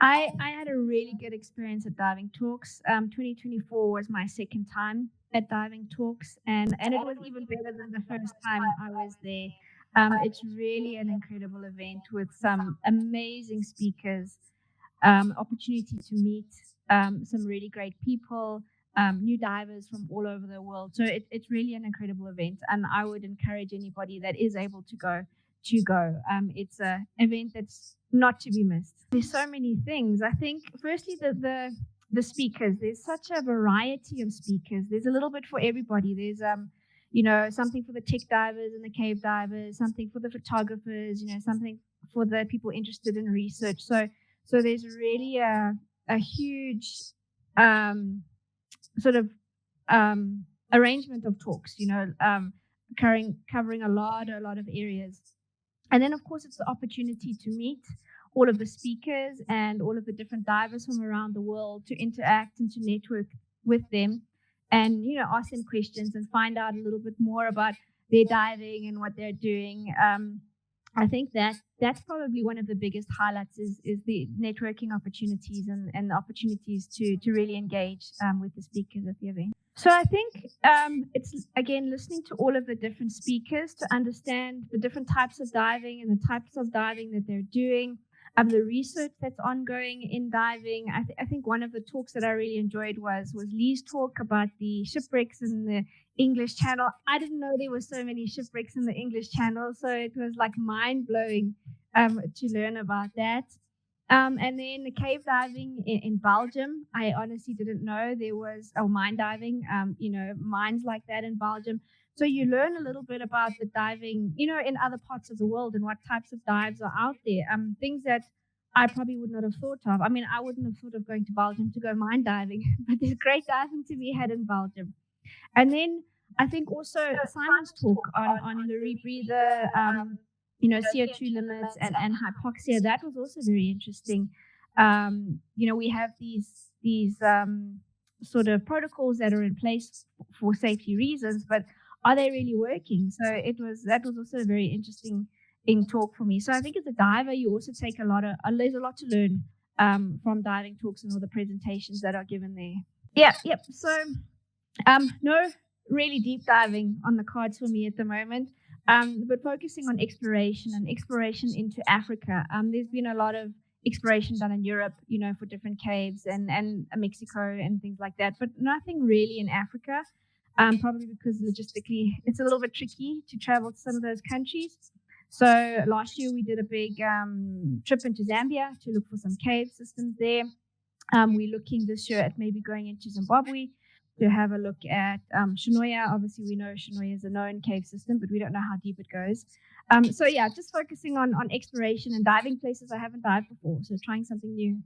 I had a really good experience at diving talks. 2024 was my second time at diving talks, and it was even better than the first time I was there. It's really an incredible event with some amazing speakers, opportunity to meet some really great people, new divers from all over the world. So it's really an incredible event, and I would encourage anybody that is able to go to go. It's a event that's not to be missed. There's so many things. I think, firstly, the speakers. There's such a variety of speakers. There's a little bit for everybody. There's something for the tech divers and the cave divers, something for the photographers, something for the people interested in research. So there's really a huge sort of arrangement of talks, covering a lot of areas. And then, of course, it's the opportunity to meet all of the speakers and all of the different divers from around the world, to interact and to network with them, and ask them questions and find out a little bit more about their diving and what they're doing. I think that's probably one of the biggest highlights is the networking opportunities and the opportunities to really engage with the speakers at the event. So I think it's, again, listening to all of the different speakers to understand the different types of diving and the types of diving that they're doing, the research that's ongoing in diving. I think one of the talks that I really enjoyed was Lee's talk about the shipwrecks in the English Channel. I didn't know there were so many shipwrecks in the English Channel, so it was like mind-blowing to learn about that. And then the cave diving in Belgium, I honestly didn't know there was mine diving, mines like that in Belgium. So you learn a little bit about the diving, in other parts of the world and what types of dives are out there. Things that I probably would not have thought of. I mean, I wouldn't have thought of going to Belgium to go mine diving, but there's great diving to be had in Belgium. And then I think also Simon's talk on the rebreather, CO2 limits and hypoxia, that was also very interesting. We have these sort of protocols that are in place for safety reasons, but are they really working? So that was also a very interesting talk for me. So I think as a diver, you also take there's a lot to learn from diving talks and all the presentations that are given there. Yep. So no really deep diving on the cards for me at the moment. But focusing on exploration into Africa. There's been a lot of exploration done in Europe, for different caves and Mexico and things like that, but nothing really in Africa, probably because logistically it's a little bit tricky to travel to some of those countries. So last year we did a big trip into Zambia to look for some cave systems there. We're looking this year at maybe going into Zimbabwe to have a look at Shinoya. Obviously, we know Shinoya is a known cave system, but we don't know how deep it goes. So yeah, just focusing on exploration and diving places I haven't dived before. So trying something new.